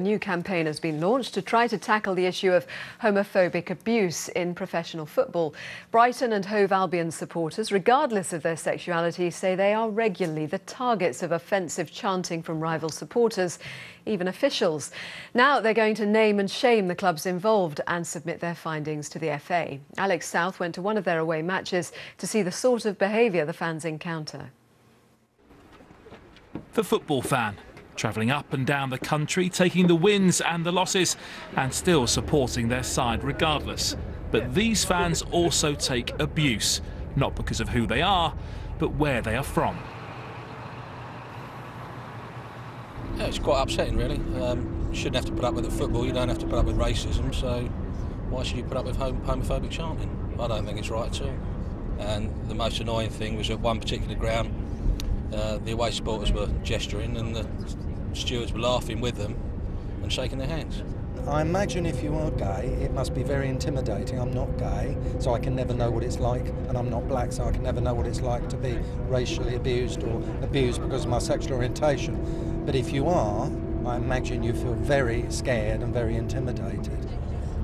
A new campaign has been launched to try to tackle the issue of homophobic abuse in professional football. Brighton and Hove Albion supporters, regardless of their sexuality, say they are regularly the targets of offensive chanting from rival supporters, even officials. Now they're going to name and shame the clubs involved and submit their findings to the FA. Alex South went to one of their away matches to see the sort of behaviour the fans encounter. The football fan, travelling up and down the country, taking the wins and the losses and still supporting their side regardless. But these fans also take abuse, not because of who they are, but where they are from. Yeah, it's quite upsetting, really. You shouldn't have to put up with the football, you don't have to put up with racism, so why should you put up with homophobic chanting? I don't think it's right at all. And the most annoying thing was at one particular ground, the away supporters were gesturing and the stewards were laughing with them and shaking their hands. I imagine if you are gay, it must be very intimidating. I'm not gay, so I can never know what it's like, and I'm not black, so I can never know what it's like to be racially abused or abused because of my sexual orientation. But if you are, I imagine you feel very scared and very intimidated.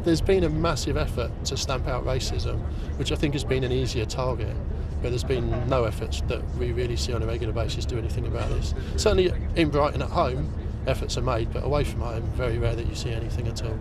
There's been a massive effort to stamp out racism, which I think has been an easier target. But there's been no efforts that we really see on a regular basis do anything about this. Certainly in Brighton at home, efforts are made, but away from home, very rare that you see anything at all.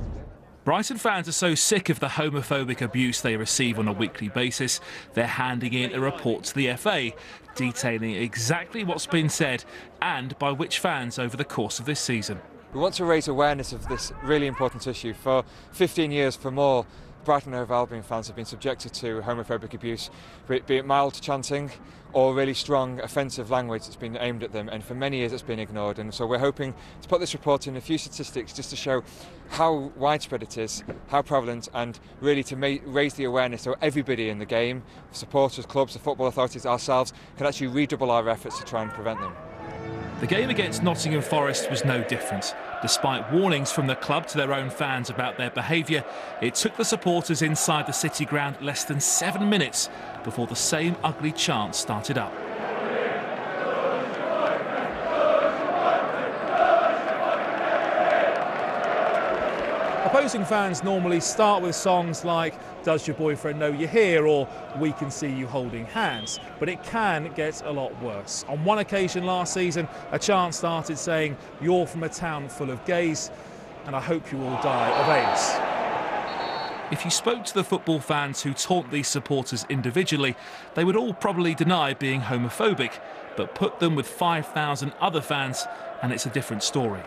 Brighton fans are so sick of the homophobic abuse they receive on a weekly basis, they're handing in a report to the FA, detailing exactly what's been said and by which fans over the course of this season. We want to raise awareness of this really important issue. For 15 years, for more, Brighton Hove Albion fans have been subjected to homophobic abuse, be it mild chanting or really strong offensive language that's been aimed at them, and for many years it's been ignored. And so we're hoping to put this report in a few statistics just to show how widespread it is, how prevalent, and really to raise the awareness so everybody in the game, supporters, clubs, the football authorities, ourselves, can actually redouble our efforts to try and prevent them. The game against Nottingham Forest was no different. Despite warnings from the club to their own fans about their behaviour, it took the supporters inside the City ground less than 7 minutes before the same ugly chant started up. Opposing fans normally start with songs like "Does Your Boyfriend Know You're Here?" or "We Can See You Holding Hands," but it can get a lot worse. On one occasion last season, a chant started saying, "You're from a town full of gays, and I hope you all die of AIDS." If you spoke to the football fans who taunt these supporters individually, they would all probably deny being homophobic, but put them with 5,000 other fans and it's a different story.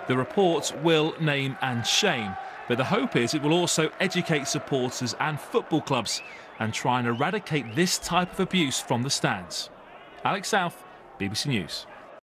The report will name and shame, but the hope is it will also educate supporters and football clubs and try and eradicate this type of abuse from the stands. Alex South, BBC News.